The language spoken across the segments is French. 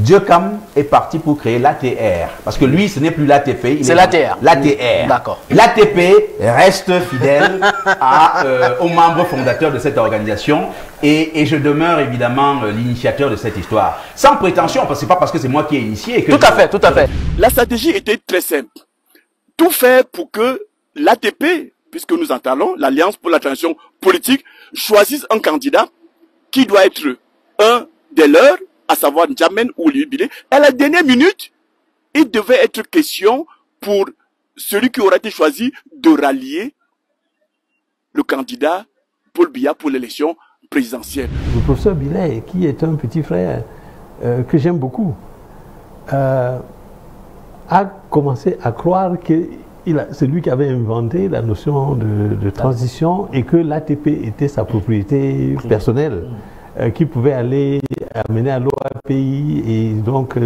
Dieucam est parti pour créer l'ATR. Parce que lui, ce n'est plus l'ATP. C'est l'ATR. L'ATR. D'accord. L'ATP reste fidèle aux membres fondateurs de cette organisation. Et je demeure évidemment l'initiateur de cette histoire. Sans prétention, parce que ce n'est pas parce que c'est moi qui ai initié que... Tout à fait, tout à fait. La stratégie était très simple. Tout faire pour que l'ATP, puisque nous entendons l'Alliance pour la transition politique, choisisse un candidat qui doit être un des leurs, à savoir N'Djamène ou Olivier Bilé. À la dernière minute, il devait être question pour celui qui aura été choisi de rallier le candidat Paul Biya pour l'élection présidentielle. Le professeur Bilé, qui est un petit frère que j'aime beaucoup, a commencé à croire que c'est lui qui avait inventé la notion de transition et que l'ATP était sa propriété personnelle, qui pouvait aller amener à l'autre pays et donc...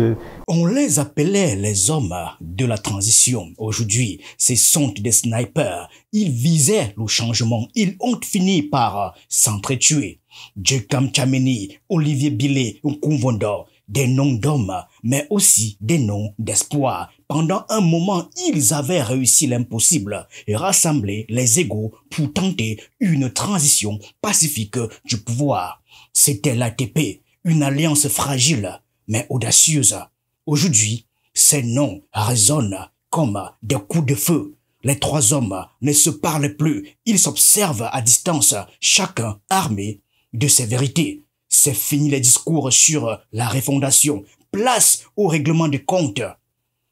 On les appelait les hommes de la transition. Aujourd'hui, ce sont des snipers. Ils visaient le changement. Ils ont fini par s'entretuer. Dieucam Tchameni, Olivier Bilé, Nkumvondo, des noms d'hommes, mais aussi des noms d'espoir. Pendant un moment, ils avaient réussi l'impossible et rassemblé les égaux pour tenter une transition pacifique du pouvoir. C'était l'ATP, une alliance fragile, mais audacieuse. Aujourd'hui, ces noms résonnent comme des coups de feu. Les trois hommes ne se parlent plus, ils s'observent à distance, chacun armé de ses vérités. C'est fini les discours sur la refondation. Place au règlement de compte.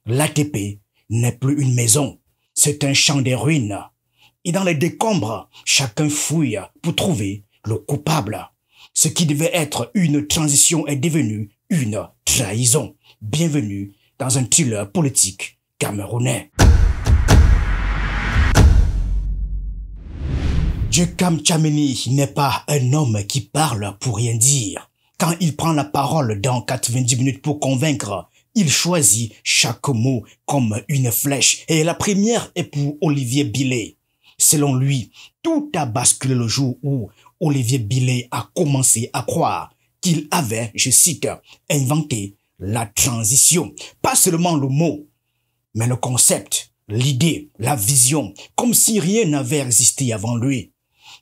L'ATP n'est plus une maison, c'est un champ des ruines. Et dans les décombres, chacun fouille pour trouver le coupable. Ce qui devait être une transition est devenu une trahison. Bienvenue dans un thriller politique camerounais. Dieucam Tchameni n'est pas un homme qui parle pour rien dire. Quand il prend la parole dans 90 minutes pour convaincre, il choisit chaque mot comme une flèche. Et la première est pour Olivier Bilé. Selon lui, tout a basculé le jour où Olivier Bilé a commencé à croire qu'il avait, je cite, inventé la transition. Pas seulement le mot, mais le concept, l'idée, la vision, comme si rien n'avait existé avant lui.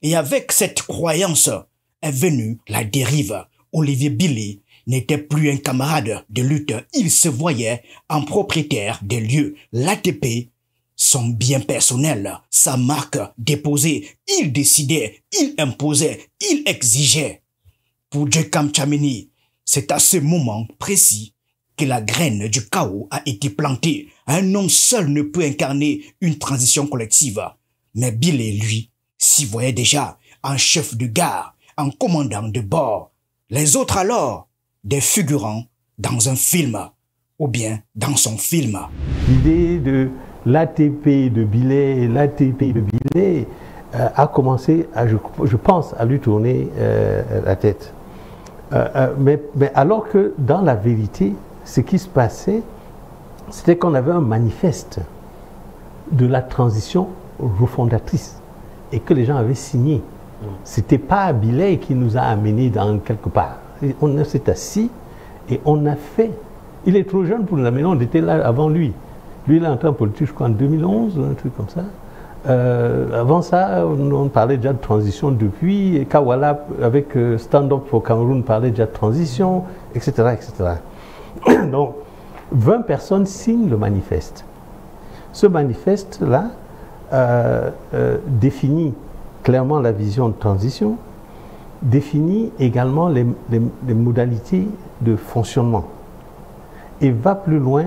Et avec cette croyance est venue la dérive. Olivier Bilé n'était plus un camarade de lutte, il se voyait en propriétaire des lieux. L'ATP, son bien personnel, sa marque déposée, il décidait, il imposait, il exigeait. Pour Dieucam Tchameni, c'est à ce moment précis que la graine du chaos a été plantée. Un homme seul ne peut incarner une transition collective. Mais Bilé, lui, s'y voyait déjà en chef de gare, en commandant de bord. Les autres alors, des figurants dans un film, ou bien dans son film. L'idée de l'ATP de Bilé, l'ATP de Bilé a commencé, je pense, à lui tourner la tête. Mais alors que dans la vérité, ce qui se passait, c'était qu'on avait un manifeste de la transition refondatrice et que les gens avaient signé. C'était pas Bilé qui nous a amenés dans quelque part. Et on s'est assis et on a fait. Il est trop jeune pour nous amener, on était là avant lui. Lui, il est entré en politique, je crois, en 2011, un truc comme ça. Avant ça, on parlait déjà de transition depuis. Et Kawala, avec Stand Up for Cameroun, parlait déjà de transition, etc., etc. Donc, 20 personnes signent le manifeste. Ce manifeste-là définit clairement la vision de transition, définit également les modalités de fonctionnement et va plus loin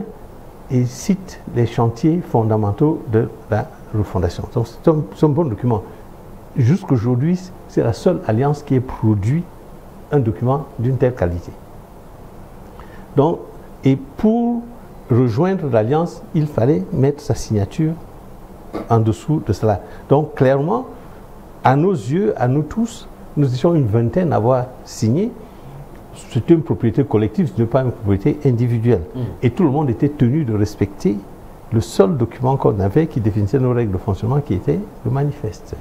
et cite les chantiers fondamentaux de la refondation. Donc c'est un bon document. Jusqu'aujourd'hui, c'est la seule alliance qui ait produit un document d'une telle qualité. Donc, et pour rejoindre l'alliance, il fallait mettre sa signature en dessous de cela. Donc clairement, à nos yeux, à nous tous, nous étions une vingtaine à avoir signé. C'était une propriété collective, ce n'est pas une propriété individuelle. Et tout le monde était tenu de respecter le seul document qu'on avait qui définissait nos règles de fonctionnement, qui était le manifeste.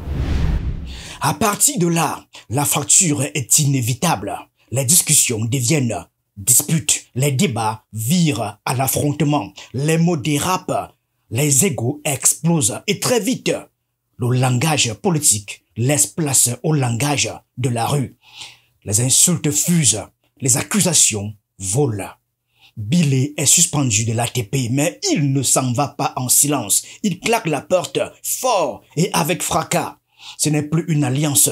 À partir de là, la fracture est inévitable. Les discussions deviennent disputes, les débats virent à l'affrontement, les mots dérapent, les égos explosent et très vite, le langage politique laisse place au langage de la rue. Les insultes fusent, les accusations volent. Bilé est suspendu de l'ATP, mais il ne s'en va pas en silence. Il claque la porte fort et avec fracas. Ce n'est plus une alliance,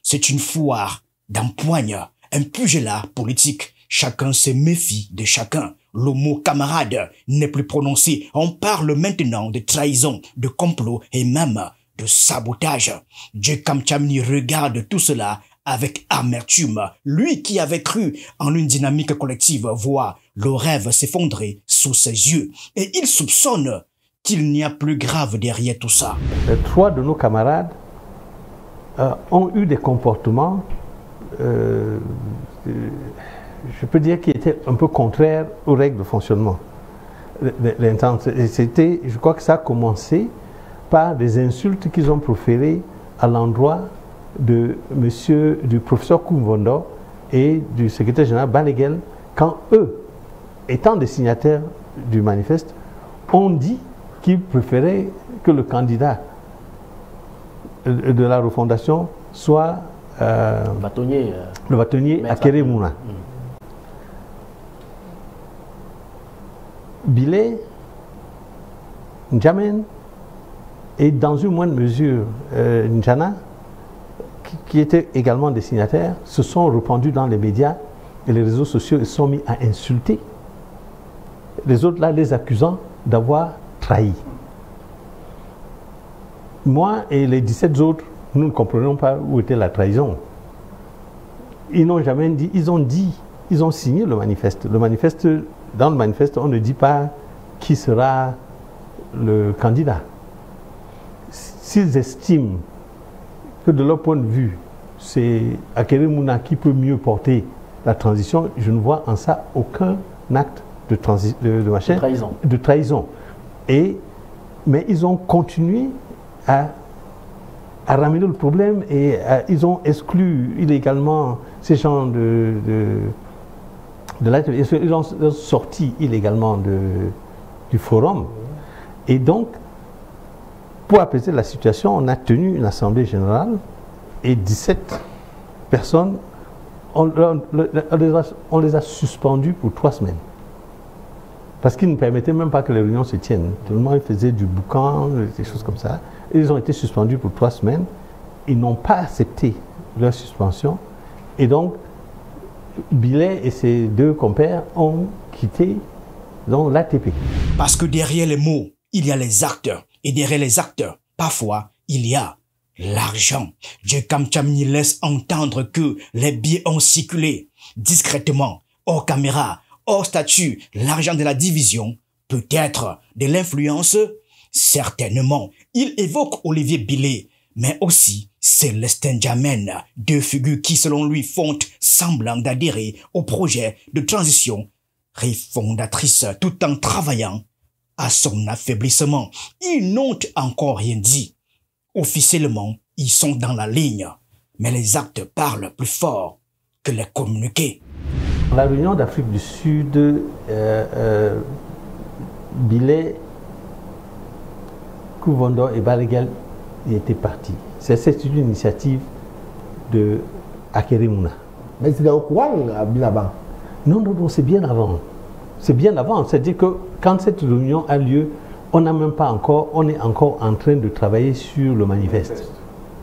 c'est une foire d'empoigne, un pugilat politique. Chacun se méfie de chacun. Le mot camarade n'est plus prononcé. On parle maintenant de trahison, de complot et même de sabotage. Djekam Tchamini regarde tout cela avec amertume. Lui qui avait cru en une dynamique collective voit le rêve s'effondrer sous ses yeux. Et il soupçonne qu'il n'y a plus grave derrière tout ça. 3 de nos camarades ont eu des comportements, je peux dire, qui étaient un peu contraires aux règles de fonctionnement. Je crois que ça a commencé par des insultes qu'ils ont proférées à l'endroit du professeur Koumvondo et du secrétaire général Balaguel, quand eux, étant des signataires du manifeste, ont dit qu'ils préféraient que le candidat de la refondation soit le bâtonnier Akere Mouna. Bilé, N'Djamen et dans une moindre mesure N'Djana, qui étaient également des signataires, se sont répandus dans les médias et les réseaux sociaux et se sont mis à insulter les autres là, les accusant d'avoir trahi. Moi et les 17 autres, nous ne comprenons pas où était la trahison. Ils n'ont jamais dit, ils ont signé le manifeste. Dans le manifeste, on ne dit pas qui sera le candidat. S'ils estiment que de leur point de vue, c'est Akere Mouna qui peut mieux porter la transition, je ne vois en ça aucun acte de trahison. Mais ils ont continué à ramener le problème et ils ont exclu illégalement ces gens de l'ATP. Ils ont sorti illégalement du forum. Et donc, pour apaiser la situation, on a tenu une assemblée générale et 17 personnes, on les a suspendues pour 3 semaines. Parce qu'ils ne permettaient même pas que les réunions se tiennent. Tout le monde faisait du boucan, des choses comme ça. Et ils ont été suspendus pour 3 semaines. Ils n'ont pas accepté leur suspension. Et donc, Bilé et ses 2 compères ont quitté l'ATP. Parce que derrière les mots, il y a les actes. Et derrière les actes, parfois, il y a l'argent. Djekam Tchamini laisse entendre que les billets ont circulé discrètement, hors caméra, hors statut. L'argent de la division, peut-être de l'influence, certainement. Il évoque Olivier Bilé, mais aussi Célestin N'Djamen, 2 figures qui, selon lui, font semblant d'adhérer au projet de transition refondatrice tout en travaillant à son affaiblissement. Ils n'ont encore rien dit. Officiellement, ils sont dans la ligne, mais les actes parlent plus fort que les communiqués. La réunion d'Afrique du Sud, Bilé, Koumvondo et Balaguel y étaient partis. C'est une initiative de Akere Mouna. Mais c'était au courant bien avant? Non, c'est bien avant. C'est bien avant. C'est-à-dire que quand cette réunion a lieu, on est encore en train de travailler sur le manifeste.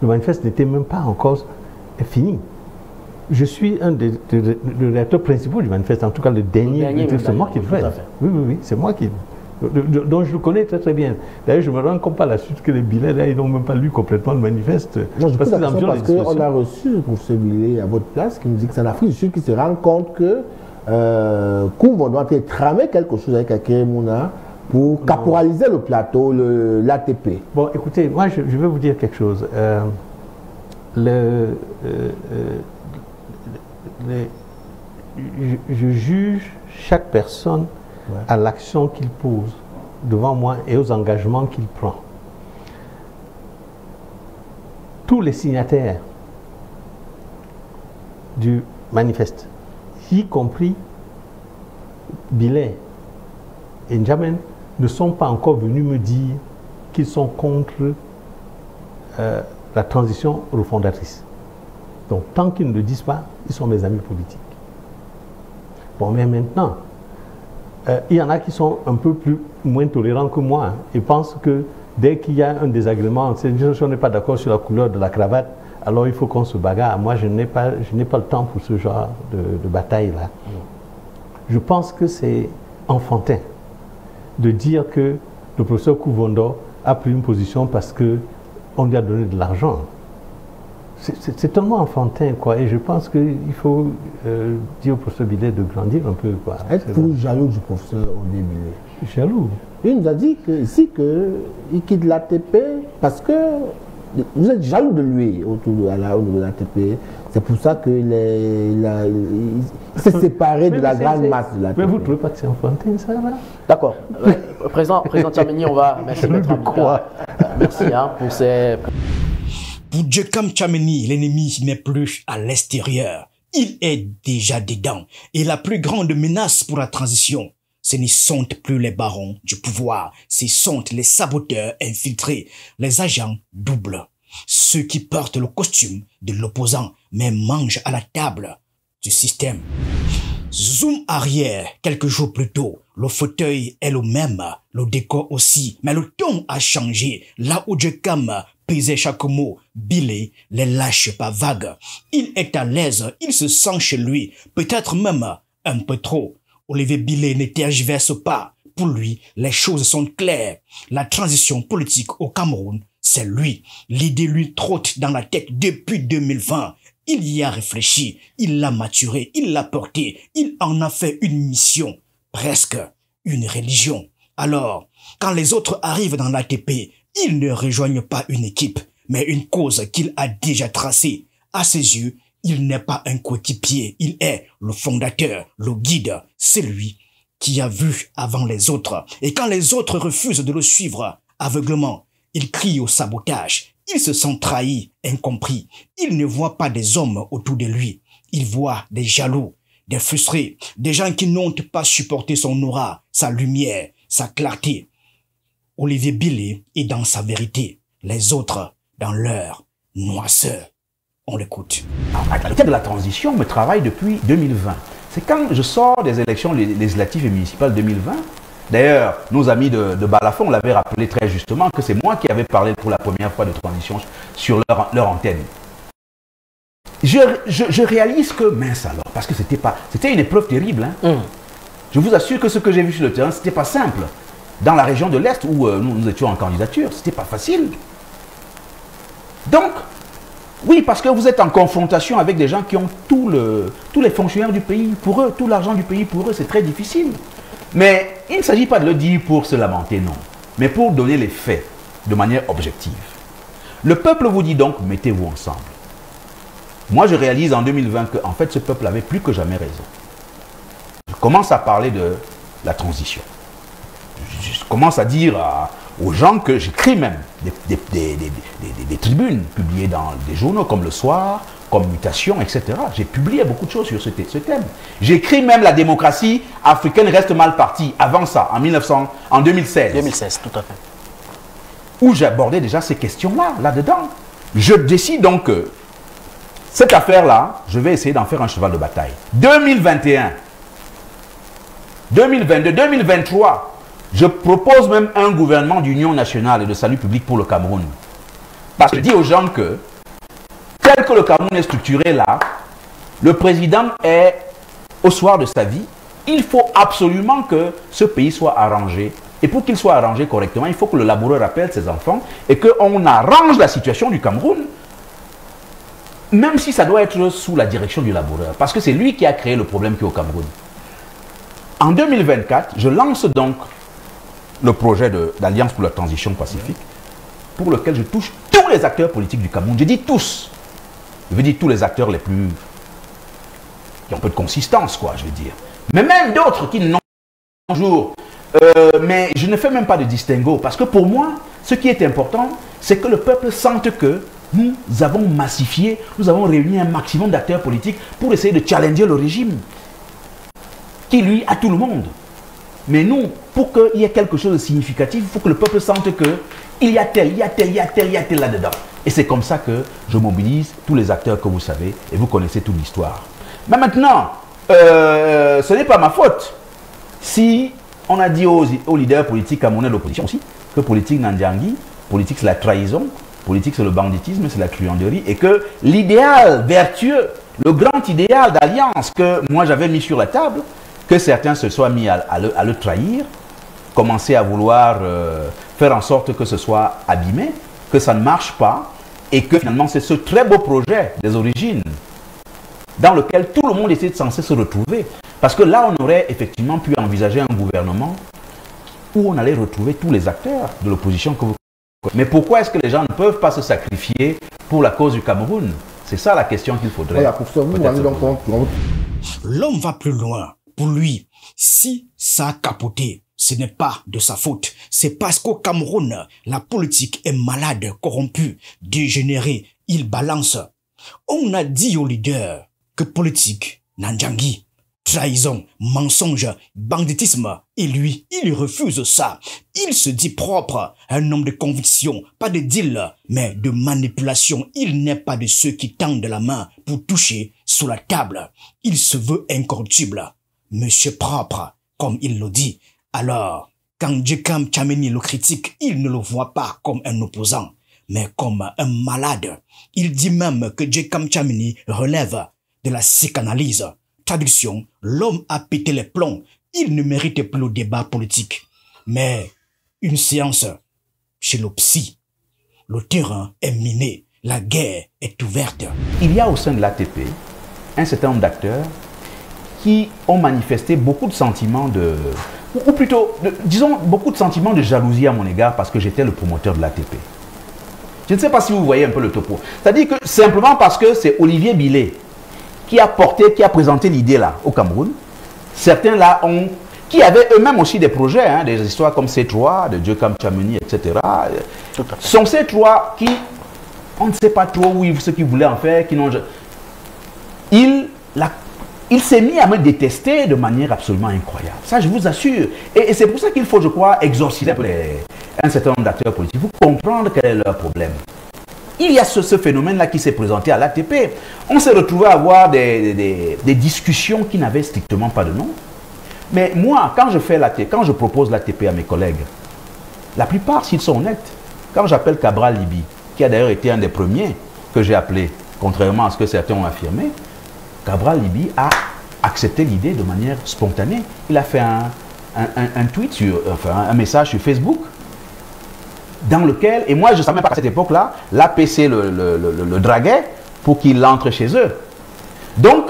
Le manifeste n'était même pas encore fini. Je suis un des rédacteurs principaux du manifeste, en tout cas le dernier c'est moi qui le fais. Oui, c'est moi qui... Donc je le connais très très bien. D'ailleurs, je me rends compte par la suite que les billets, là, ils n'ont même pas lu complètement le manifeste. Non, je pose la question parce qu'on a reçu pour ce billet à votre place qui nous dit que c'est en Afrique du Sud qui se rend compte que Koumvondo doit tramer quelque chose avec Akere Mouna pour caporaliser le plateau, l'ATP. Bon, écoutez, moi je vais vous dire quelque chose. Je juge chaque personne à l'action qu'il pose devant moi et aux engagements qu'il prend. Tous les signataires du manifeste, y compris Billet et N'Djamène ne sont pas encore venus me dire qu'ils sont contre la transition refondatrice. Donc, tant qu'ils ne le disent pas, ils sont mes amis politiques. Bon, mais maintenant, il y en a qui sont un peu moins tolérants que moi et pensent que dès qu'il y a un désagrément, si on n'est pas d'accord sur la couleur de la cravate, alors il faut qu'on se bagarre. Moi, je n'ai pas le temps pour ce genre de bataille-là. Je pense que c'est enfantin de dire que le professeur Kouvondo a pris une position parce qu'on lui a donné de l'argent. C'est tellement enfantin, quoi. Et je pense qu'il faut dire au professeur Billet de grandir un peu, quoi. Êtes-vous jaloux du professeur Odé Billet? Jaloux. Il nous a dit ici qu'il quitte l'ATP parce que vous êtes jaloux de lui au niveau de l'ATP. C'est pour ça qu'il s'est séparé de la grande masse de l'ATP. Mais vous ne trouvez pas que c'est enfantin, ça, là? D'accord. Président Tchameni, on va... Merci d'être merci pour ces... Pour Djekam Tchameni, l'ennemi n'est plus à l'extérieur. Il est déjà dedans. Et la plus grande menace pour la transition, ce ne sont plus les barons du pouvoir, ce sont les saboteurs infiltrés, les agents doubles, ceux qui portent le costume de l'opposant mais mangent à la table du système. Zoom arrière, quelques jours plus tôt, le fauteuil est le même, le décor aussi, mais le ton a changé. Là où Djekam pesait chaque mot, Billet les lâche pas vague. Il est à l'aise, il se sent chez lui, peut-être même un peu trop. Olivier Billet ne tergiverse pas. Pour lui, les choses sont claires. La transition politique au Cameroun, c'est lui. L'idée lui trotte dans la tête depuis 2020. Il y a réfléchi, il l'a maturé, il l'a porté, il en a fait une mission, presque une religion. Alors, quand les autres arrivent dans l'ATP, ils ne rejoignent pas une équipe, mais une cause qu'il a déjà tracée. À ses yeux, il n'est pas un coéquipier, il est le fondateur, le guide, celui qui a vu avant les autres. Et quand les autres refusent de le suivre aveuglement, il crie au sabotage. Il se sent trahi, incompris. Il ne voit pas des hommes autour de lui. Il voit des jaloux, des frustrés, des gens qui n'ont pas supporté son aura, sa lumière, sa clarté. Olivier Billet est dans sa vérité, les autres dans leur noirceur. On l'écoute. La tête de la transition me travaille depuis 2020. C'est quand je sors des élections législatives et municipales 2020. D'ailleurs, nos amis de Balafon l'avaient rappelé très justement que c'est moi qui avais parlé pour la première fois de transition sur leur antenne. Je réalise que, mince alors, parce que c'était une épreuve terrible. Hein. Je vous assure que ce que j'ai vu sur le terrain, c'était pas simple. Dans la région de l'Est où nous étions en candidature, c'était pas facile. Donc, oui, parce que vous êtes en confrontation avec des gens qui ont tous les fonctionnaires du pays pour eux, tout l'argent du pays pour eux, c'est très difficile. Mais il ne s'agit pas de le dire pour se lamenter, non. Mais pour donner les faits de manière objective. Le peuple vous dit donc, mettez-vous ensemble. Moi, je réalise en 2020 qu'en fait, ce peuple avait plus que jamais raison. Je commence à parler de la transition. Je commence à dire aux gens que j'écris même des tribunes publiées dans des journaux comme Le Soir, comme Mutation, etc. J'ai publié beaucoup de choses sur ce thème. J'écris même La démocratie africaine reste mal partie, avant ça, en 2016. 2016, tout à fait. Où j'abordais déjà ces questions-là, là-dedans. Je décide donc que cette affaire-là, je vais essayer d'en faire un cheval de bataille. 2021, 2022, 2023, je propose même un gouvernement d'union nationale et de salut public pour le Cameroun. Parce que je dis aux gens que, tel que le Cameroun est structuré là, le président est au soir de sa vie, il faut absolument que ce pays soit arrangé. Et pour qu'il soit arrangé correctement, il faut que le laboureur appelle ses enfants et qu'on arrange la situation du Cameroun, même si ça doit être sous la direction du laboureur, parce que c'est lui qui a créé le problème qui est au Cameroun. En 2024, je lance donc le projet d'Alliance pour la transition pacifique, pour lequel je touche tous les acteurs politiques du Cameroun. Je dis tous. Je veux dire tous les acteurs les plus... qui ont un peu de consistance, quoi, je veux dire. Mais même d'autres qui n'ont pas toujours... mais je ne fais même pas de distinguo, parce que pour moi, ce qui est important, c'est que le peuple sente que nous avons massifié, nous avons réuni un maximum d'acteurs politiques pour essayer de challenger le régime. qui lui a tout le monde. Mais nous, pour qu'il y ait quelque chose de significatif, il faut que le peuple sente qu'il y a tel, il y a tel, il y a tel, il y a tel là-dedans. Et c'est comme ça que je mobilise tous les acteurs que vous savez et vous connaissez toute l'histoire. Mais maintenant, ce n'est pas ma faute si on a dit aux leaders politiques camerounais de l'opposition aussi que politique Nandiangi, politique c'est la trahison, politique c'est le banditisme, c'est la truanderie et que l'idéal vertueux, le grand idéal d'alliance que moi j'avais mis sur la table, que certains se soient mis à le trahir, commencer à vouloir faire en sorte que ce soit abîmé, que ça ne marche pas et que finalement c'est ce très beau projet des origines dans lequel tout le monde était censé se retrouver. Parce que là, on aurait effectivement pu envisager un gouvernement où on allait retrouver tous les acteurs de l'opposition que vous connaissez. Mais pourquoi est-ce que les gens ne peuvent pas se sacrifier pour la cause du Cameroun? C'est ça la question qu'il faudrait. Voilà, pour ça, l'homme va plus loin. Pour lui, si ça a capoté, ce n'est pas de sa faute. C'est parce qu'au Cameroun, la politique est malade, corrompue, dégénérée. Il balance. On a dit aux leaders que politique, Nandiangi, trahison, mensonge, banditisme. Et lui, il refuse ça. Il se dit propre, un homme de conviction, pas de deal, mais de manipulation. Il n'est pas de ceux qui tendent la main pour toucher sous la table. Il se veut incorruptible. Monsieur propre, comme il le dit. Alors, quand Djekam Tchameni le critique, il ne le voit pas comme un opposant, mais comme un malade. Il dit même que Djekam Tchameni relève de la psychanalyse. Traduction, l'homme a pété les plombs. Il ne mérite plus le débat politique. Mais une séance chez le psy. Le terrain est miné. La guerre est ouverte. Il y a au sein de l'ATP un certain nombre d'acteurs qui ont manifesté beaucoup de sentiments ou plutôt, disons, beaucoup de sentiments de jalousie à mon égard parce que j'étais le promoteur de l'ATP. Je ne sais pas si vous voyez un peu le topo. C'est-à-dire que simplement parce que c'est Olivier Billet qui a présenté l'idée là au Cameroun, certains là qui avaient eux-mêmes aussi des projets, hein, des histoires comme C3, de Djekam Tchameni, etc. Sont C3 qui, on ne sait pas trop ce qu'ils voulaient en faire, qui n'ont... Il s'est mis à me détester de manière absolument incroyable. Ça, je vous assure. Et c'est pour ça qu'il faut, je crois, exorciser un certain nombre d'acteurs politiques pour comprendre quel est leur problème. Il y a ce phénomène-là qui s'est présenté à l'ATP. On s'est retrouvé à avoir des discussions qui n'avaient strictement pas de nom. Mais moi, quand je propose l'ATP à mes collègues, la plupart, s'ils sont honnêtes, quand j'appelle Cabral Libye, qui a d'ailleurs été un des premiers que j'ai appelé, contrairement à ce que certains ont affirmé, Cabral Libye a accepté l'idée de manière spontanée. Il a fait un tweet, un message sur Facebook, dans lequel, et moi je ne savais même pas qu'à cette époque-là, l'APC le draguait pour qu'il entre chez eux. Donc,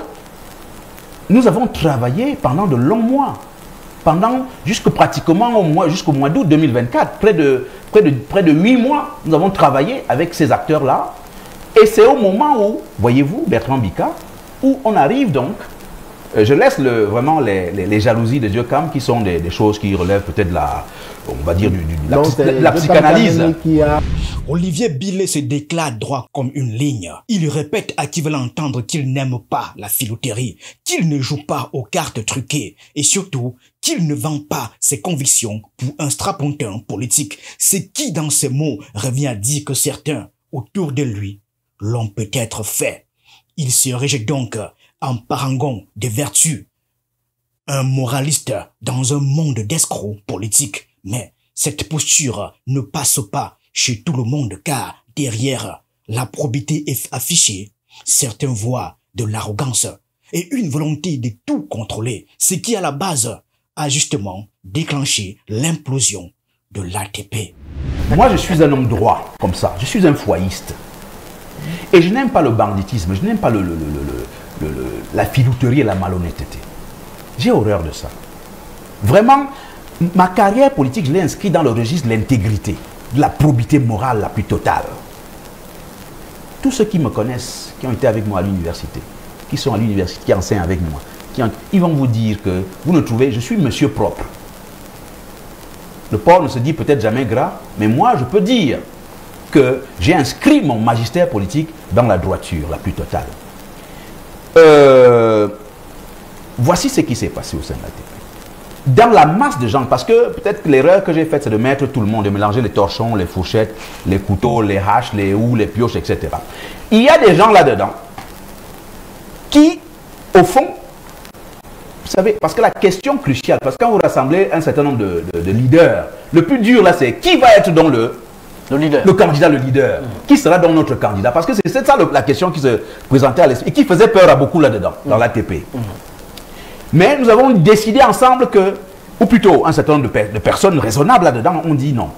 nous avons travaillé pendant de longs mois, jusqu'au mois d'août 2024, près de 8 mois, nous avons travaillé avec ces acteurs-là. Et c'est au moment où, voyez-vous, Bertrand Bika, où on arrive donc, je laisse vraiment les jalousies de Djekam qui sont des choses qui relèvent peut-être de la psychanalyse. Olivier Billet se déclare droit comme une ligne. Il répète à qui veut l'entendre qu'il n'aime pas la filouterie, qu'il ne joue pas aux cartes truquées et surtout qu'il ne vend pas ses convictions pour un strapontin politique. C'est qui dans ces mots revient à dire que certains autour de lui l'ont peut-être fait. Il se rejette donc en parangon de vertu, un moraliste dans un monde d'escrocs politiques. Mais cette posture ne passe pas chez tout le monde car derrière la probité affichée, certains voient de l'arrogance et une volonté de tout contrôler, ce qui à la base a justement déclenché l'implosion de l'ATP. Moi je suis un homme droit, comme ça, je suis un foyiste. Et je n'aime pas le banditisme, je n'aime pas la filouterie et la malhonnêteté. J'ai horreur de ça. Vraiment, ma carrière politique, je l'ai inscrite dans le registre de l'intégrité, de la probité morale la plus totale. Tous ceux qui me connaissent, qui ont été avec moi à l'université, qui sont à l'université, qui enseignent avec moi, ils vont vous dire que vous le trouvez, je suis monsieur propre. Le porc ne se dit peut-être jamais gras, mais moi je peux dire que j'ai inscrit mon magistère politique dans la droiture la plus totale. voici ce qui s'est passé au sein de l'ATP. Dans la masse de gens, parce que peut-être que l'erreur que j'ai faite, c'est de mettre tout le monde, de mélanger les torchons, les fourchettes, les couteaux, les haches, les houes, les pioches, etc. Il y a des gens là-dedans qui, au fond, vous savez, parce que la question cruciale, parce que quand vous rassemblez un certain nombre de leaders, le plus dur là, c'est qui va être donc le candidat, le leader. Qui sera donc notre candidat? Parce que c'est ça la question qui se présentait à l'esprit et qui faisait peur à beaucoup là-dedans, dans l'ATP. Mais nous avons décidé ensemble que, ou plutôt un certain nombre de personnes raisonnables là-dedans, on dit non.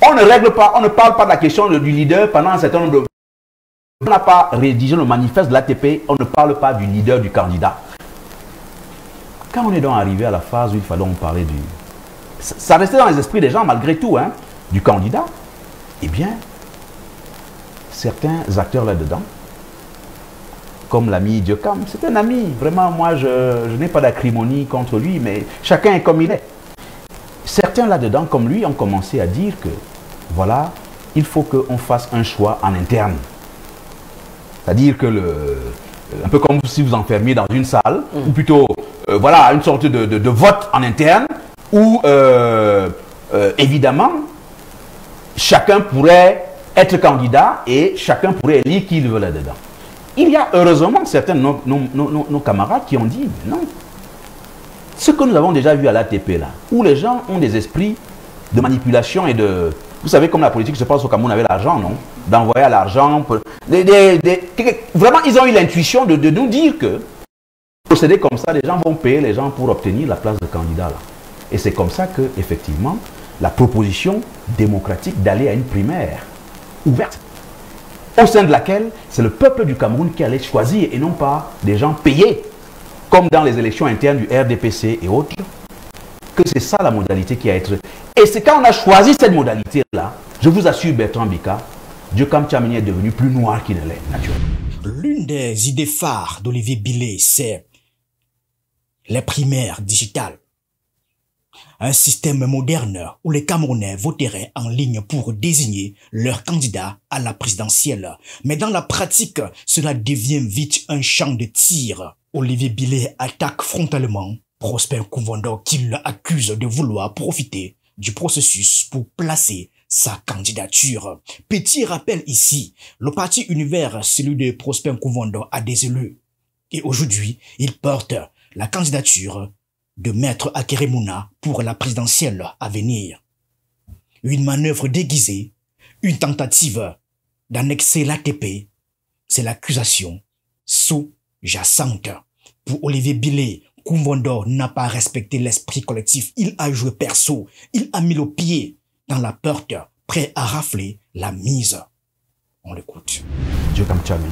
On ne règle pas, on ne parle pas de la question du leader pendant un certain nombre de... On n'a pas rédigé le manifeste de l'ATP, on ne parle pas du leader, du candidat. Quand on est donc arrivé à la phase où il fallait parler du... Ça restait dans les esprits des gens malgré tout, hein, du candidat. Eh bien, certains acteurs là-dedans, comme l'ami Diokam, c'est un ami, vraiment, moi je n'ai pas d'acrimonie contre lui, mais chacun est comme il est. Certains là-dedans, comme lui, ont commencé à dire que, voilà, il faut qu'on fasse un choix en interne. C'est-à-dire que, un peu comme si vous enfermiez dans une salle, ou plutôt, voilà, une sorte de vote en interne, où, évidemment, chacun pourrait être candidat et chacun pourrait élire qui il veut là-dedans. Il y a heureusement certains de nos camarades qui ont dit non. Ce que nous avons déjà vu à l'ATP là, où les gens ont des esprits de manipulation et de... Vous savez comme la politique se passe au Cameroun avec l'argent, non? D'envoyer à l'argent... Vraiment, ils ont eu l'intuition de nous dire que procéder comme ça, les gens vont payer les gens pour obtenir la place de candidat là. Et c'est comme ça que, effectivement, la proposition démocratique d'aller à une primaire ouverte, au sein de laquelle c'est le peuple du Cameroun qui allait choisir et non pas des gens payés, comme dans les élections internes du RDPC et autres, que c'est ça la modalité qui a été... Et c'est quand on a choisi cette modalité-là, je vous assure Bertrand Bika, Diokam Tchamini est devenu plus noir qu'il ne l'est, naturellement. L'une des idées phares d'Olivier Billet, c'est les primaires digitales. Un système moderne où les Camerounais voteraient en ligne pour désigner leur candidat à la présidentielle. Mais dans la pratique, cela devient vite un champ de tir. Olivier Billet attaque frontalement Prosper Kouvando qui l'accuse de vouloir profiter du processus pour placer sa candidature. Petit rappel ici, le parti Univers, celui de Prosper Kouvando, a des élus. Et aujourd'hui, il porte la candidature de Maître Akeremouna pour la présidentielle à venir. Une manœuvre déguisée, une tentative d'annexer l'ATP, c'est l'accusation sous-jacente. Pour Olivier Billet, Kouvando n'a pas respecté l'esprit collectif, il a joué perso, il a mis le pied dans la porte, prêt à rafler la mise. On l'écoute. Diokam Tchamini,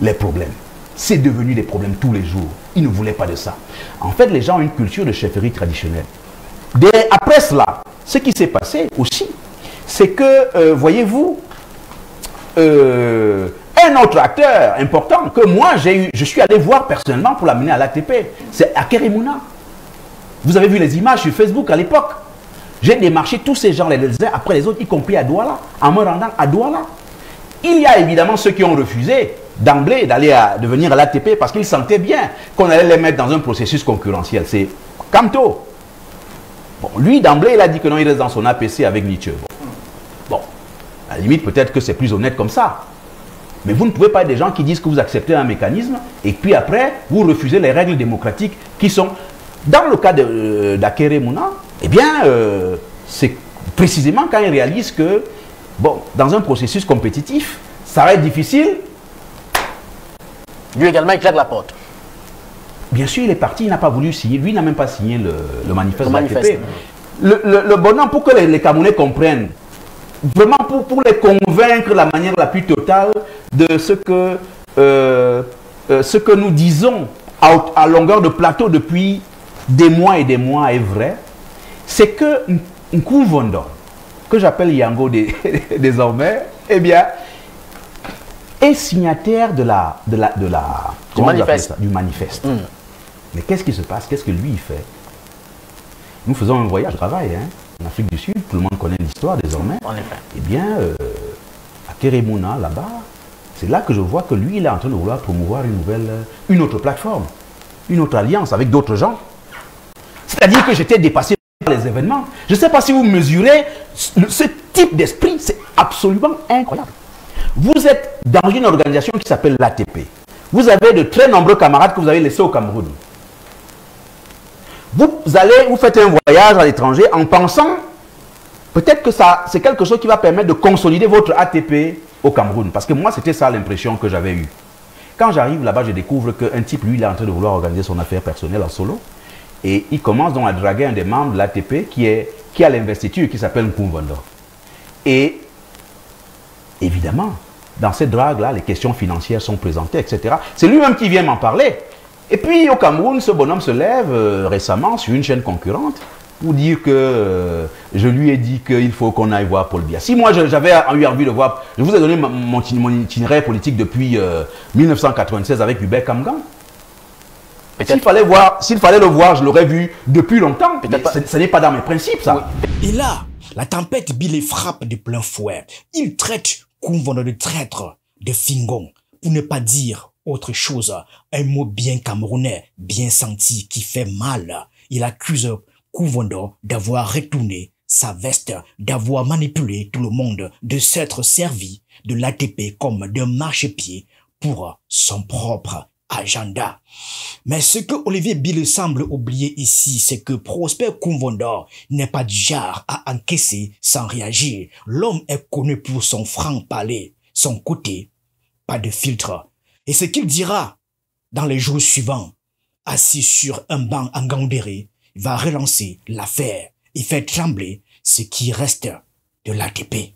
les problèmes. C'est devenu des problèmes tous les jours. Ils ne voulaient pas de ça. En fait, les gens ont une culture de chefferie traditionnelle. Après cela, ce qui s'est passé aussi, c'est que, voyez-vous, un autre acteur important que moi, je suis allé voir personnellement pour l'amener à l'ATP, c'est Akeremouna. Vous avez vu les images sur Facebook à l'époque. J'ai démarché tous ces gens les uns après les autres, y compris à Douala, en me rendant à Douala. Il y a évidemment ceux qui ont refusé d'emblée de venir à l'ATP parce qu'ils sentaient bien qu'on allait les mettre dans un processus concurrentiel. C'est Kamto. Bon, lui, d'emblée, il a dit que non, il reste dans son APC avec Nietzsche. Bon, à la limite, peut-être que c'est plus honnête comme ça. Mais vous ne pouvez pas être des gens qui disent que vous acceptez un mécanisme et puis après, vous refusez les règles démocratiques qui sont... Dans le cas d'Akeremouna, eh bien, c'est précisément quand il réalise que, bon, dans un processus compétitif, ça va être difficile. Lui également, il claque la porte. Bien sûr, il est parti, il n'a pas voulu signer. Lui n'a même pas signé le manifeste de l'ATP. Le bonhomme, pour que les Camerounais comprennent, vraiment pour les convaincre de la manière la plus totale de ce que nous disons à longueur de plateau depuis des mois et des mois est vrai, c'est que Kouvando, que j'appelle Yango désormais, eh bien, est signataire du manifeste. Mais qu'est-ce qui se passe? Qu'est-ce que lui il fait? Nous faisons un voyage de travail en Afrique du Sud, tout le monde connaît l'histoire désormais. En effet. Eh bien, à Akeremouna, là-bas, c'est là que je vois que lui, il est en train de vouloir promouvoir une autre plateforme. une autre alliance avec d'autres gens. C'est-à-dire que j'étais dépassé par les événements. Je ne sais pas si vous mesurez ce type d'esprit, c'est absolument incroyable. Vous êtes dans une organisation qui s'appelle l'ATP. Vous avez de très nombreux camarades que vous avez laissés au Cameroun. Vous faites un voyage à l'étranger en pensant peut-être que c'est quelque chose qui va permettre de consolider votre ATP au Cameroun. Parce que moi, c'était ça l'impression que j'avais eue. Quand j'arrive là-bas, je découvre qu'un type, lui, il est en train de vouloir organiser son affaire personnelle en solo. Et il commence donc à draguer un des membres de l'ATP qui a l'investiture, qui s'appelle Nkumvondo. Et évidemment, dans cette drague-là, les questions financières sont présentées, etc. C'est lui-même qui vient m'en parler. Et puis au Cameroun, ce bonhomme se lève récemment sur une chaîne concurrente pour dire que je lui ai dit qu'il faut qu'on aille voir Paul Biya. Si moi j'avais eu envie de voir, je vous ai donné mon itinéraire politique depuis 1996 avec Hubert Kamgan. S'il fallait le voir, je l'aurais vu depuis longtemps. Ce n'est pas dans mes principes, ça. Et là, la tempête Bilé frappe de plein fouet. Il traite Nkumvondo de traître, de fingon, pour ne pas dire autre chose. Un mot bien camerounais, bien senti, qui fait mal. Il accuse Nkumvondo d'avoir retourné sa veste, d'avoir manipulé tout le monde, de s'être servi de l'ATP comme d'un marchepied pour son propre agenda. Mais ce que Olivier Bilé semble oublier ici, c'est que Prosper Nkumvondo n'est pas du genre à encaisser sans réagir. L'homme est connu pour son franc-parler, son côté, pas de filtre. Et ce qu'il dira dans les jours suivants, assis sur un banc en Gandéré, il va relancer l'affaire et faire trembler ce qui reste de l'ATP.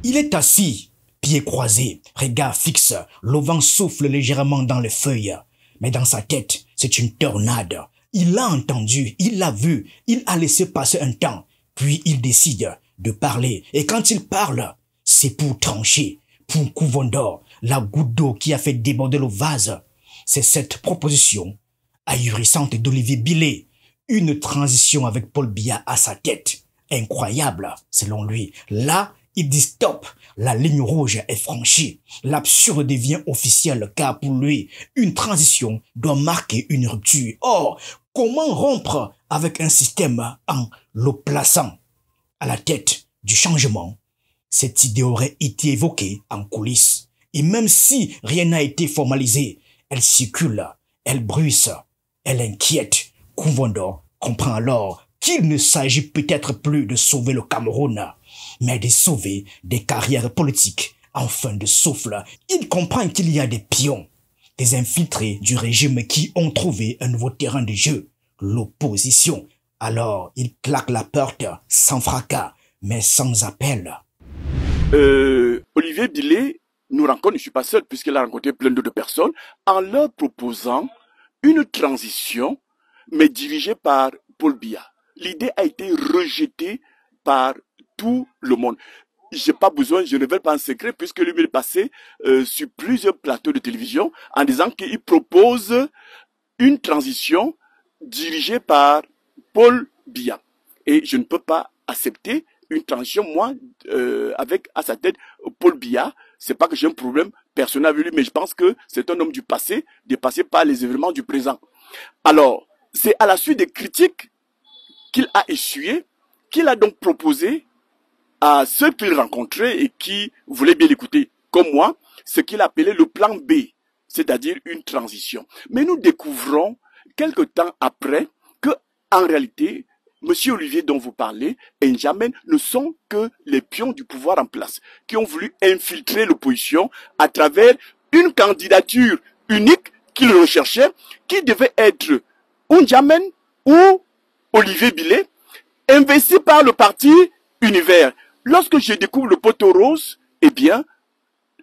Il est assis, pieds croisés, regard fixe, le vent souffle légèrement dans les feuilles. Mais dans sa tête, c'est une tornade. Il l'a entendu, il l'a vu, il a laissé passer un temps. Puis il décide de parler. Et quand il parle, c'est pour trancher, pour Nkumvondo, la goutte d'eau qui a fait déborder le vase. C'est cette proposition ahurissante d'Olivier Bilé. Une transition avec Paul Biya à sa tête. Incroyable, selon lui. Là, il dit stop, la ligne rouge est franchie. L'absurde devient officiel car pour lui, une transition doit marquer une rupture. Or, comment rompre avec un système en le plaçant à la tête du changement? Cette idée aurait été évoquée en coulisses. Et même si rien n'a été formalisé, elle circule, elle bruisse, elle inquiète. Nkumvondo comprend alors qu'il ne s'agit peut-être plus de sauver le Cameroun, mais de sauver des carrières politiques en fin de souffle. Il comprend qu'il y a des pions, des infiltrés du régime qui ont trouvé un nouveau terrain de jeu, l'opposition. Alors, il claque la porte sans fracas, mais sans appel. Olivier Bilé nous rencontre, je ne suis pas seul puisqu'il a rencontré plein d'autres personnes, en leur proposant une transition, mais dirigée par Paul Biya. L'idée a été rejetée par tout le monde. J'ai pas besoin, je ne révèle pas un secret puisque lui est passé sur plusieurs plateaux de télévision en disant qu'il propose une transition dirigée par Paul Biya. Et je ne peux pas accepter une transition, moi, avec à sa tête Paul Biya. C'est pas que j'ai un problème personnel avec lui, mais je pense que c'est un homme du passé, dépassé par les événements du présent. Alors, c'est à la suite des critiques qu'il a essuyées, qu'il a donc proposé à ceux qu'il rencontrait et qui voulaient bien l'écouter, comme moi, ce qu'il appelait le plan B, c'est-à-dire une transition. Mais nous découvrons, quelque temps après, que, en réalité, Monsieur Olivier dont vous parlez et N'Djamène ne sont que les pions du pouvoir en place, qui ont voulu infiltrer l'opposition à travers une candidature unique qu'ils recherchaient, qui devait être N'Djamène ou Olivier Bilé, investi par le parti Univers. Lorsque je découvre le poteau rose, eh bien,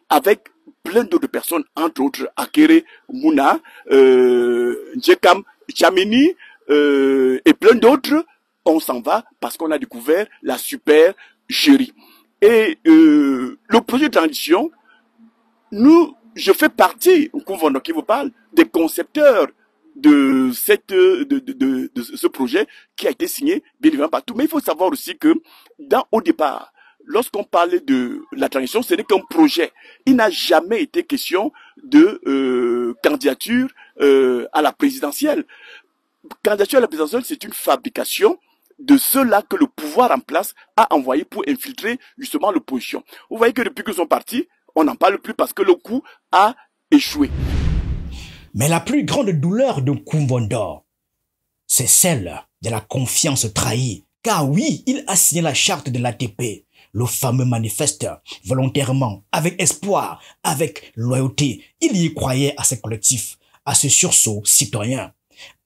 avec plein d'autres personnes, entre autres Akere Mouna, Njekam Chamini et plein d'autres, on s'en va parce qu'on a découvert la super chérie. Et le projet de transition, je fais partie, Nkumvondo qui vous parle, des concepteurs de ce projet qui a été signé bien évidemment partout. Mais il faut savoir aussi que au départ, lorsqu'on parle de la transition, ce n'est qu'un projet. Il n'a jamais été question de candidature à la présidentielle. Candidature à la présidentielle, c'est une fabrication de ceux-là que le pouvoir en place a envoyé pour infiltrer justement l'opposition. Vous voyez que depuis qu'ils sont partis, on n'en parle plus parce que le coup a échoué. Mais la plus grande douleur de Koumvondo, c'est celle de la confiance trahie. Car oui, il a signé la charte de l'ATP, le fameux manifeste, volontairement, avec espoir, avec loyauté. Il y croyait à ce collectif, à ce sursaut citoyen,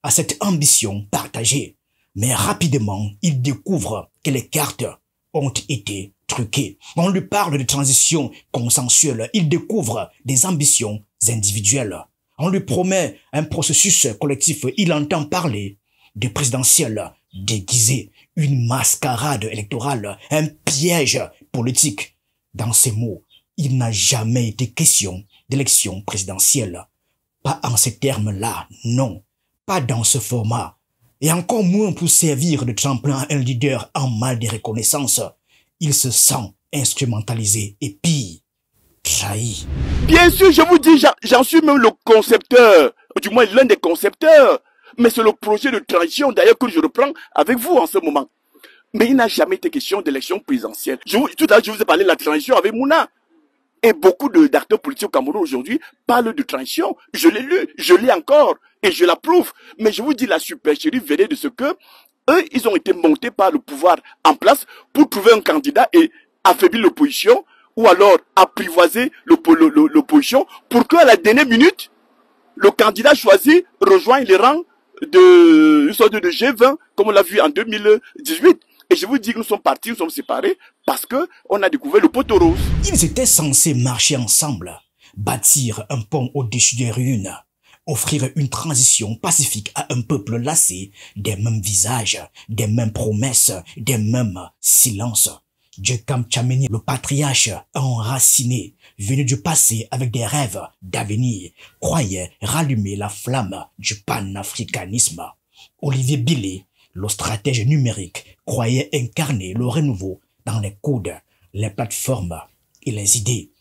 à cette ambition partagée. Mais rapidement, il découvre que les cartes ont été truquées. On lui parle de transition consensuelle. Il découvre des ambitions individuelles. On lui promet un processus collectif. Il entend parler de présidentielle déguisée, une mascarade électorale, un piège politique. Dans ces mots, il n'a jamais été question d'élection présidentielle. Pas en ces termes-là, non. Pas dans ce format. Et encore moins pour servir de tremplin à un leader en mal de reconnaissance. Il se sent instrumentalisé et pire, trahi. Bien sûr, je vous dis, j'en suis même le concepteur, du moins l'un des concepteurs. Mais c'est le projet de transition d'ailleurs que je reprends avec vous en ce moment. Mais il n'a jamais été question d'élection présidentielle. Tout à l'heure, je vous ai parlé de la transition avec Mouna. Et beaucoup d'acteurs politiques au Cameroun aujourd'hui parlent de transition. Je l'ai lu, je l'ai encore, et je l'approuve. Mais je vous dis, la supercherie venait de ce que eux, ils ont été montés par le pouvoir en place pour trouver un candidat et affaiblir l'opposition, ou alors apprivoiser l'opposition, pour qu'à la dernière minute, le candidat choisi rejoigne les rangs une sorte de G20, comme on l'a vu en 2018. Et je vous dis que nous sommes partis, nous sommes séparés, parce que on a découvert le poteau rose. Ils étaient censés marcher ensemble, bâtir un pont au-dessus des ruines, offrir une transition pacifique à un peuple lassé des mêmes visages, des mêmes promesses, des mêmes silences. Djekam Tchameni, le patriarche enraciné, venu du passé avec des rêves d'avenir, croyait rallumer la flamme du panafricanisme. Olivier Billet, le stratège numérique, croyait incarner le renouveau dans les codes, les plateformes et les idées.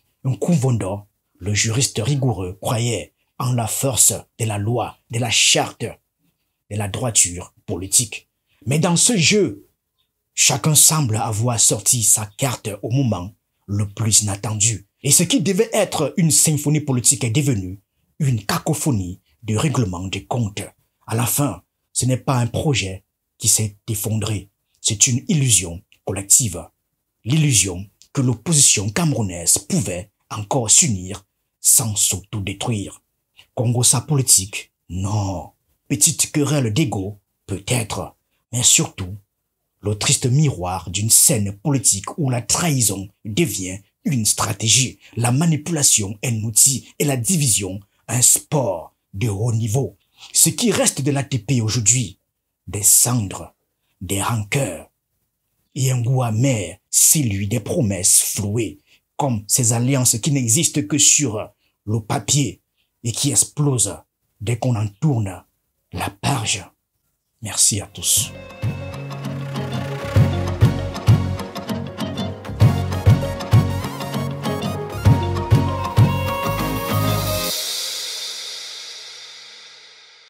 Koumvondo, le juriste rigoureux, croyait en la force de la loi, de la charte, de la droiture politique. Mais dans ce jeu, chacun semble avoir sorti sa carte au moment le plus inattendu. Et ce qui devait être une symphonie politique est devenu une cacophonie de règlement des comptes. À la fin, ce n'est pas un projet qui s'est effondré. C'est une illusion collective. L'illusion que l'opposition camerounaise pouvait encore s'unir sans s'autodétruire. Congo-sa politique? Non. Petite querelle d'ego? Peut-être. Mais surtout, le triste miroir d'une scène politique où la trahison devient une stratégie, la manipulation un outil et la division un sport de haut niveau. Ce qui reste de l'ATP aujourd'hui, des cendres, des rancœurs et un goût amer, celui des promesses flouées, comme ces alliances qui n'existent que sur le papier et qui explosent dès qu'on en tourne la page. Merci à tous.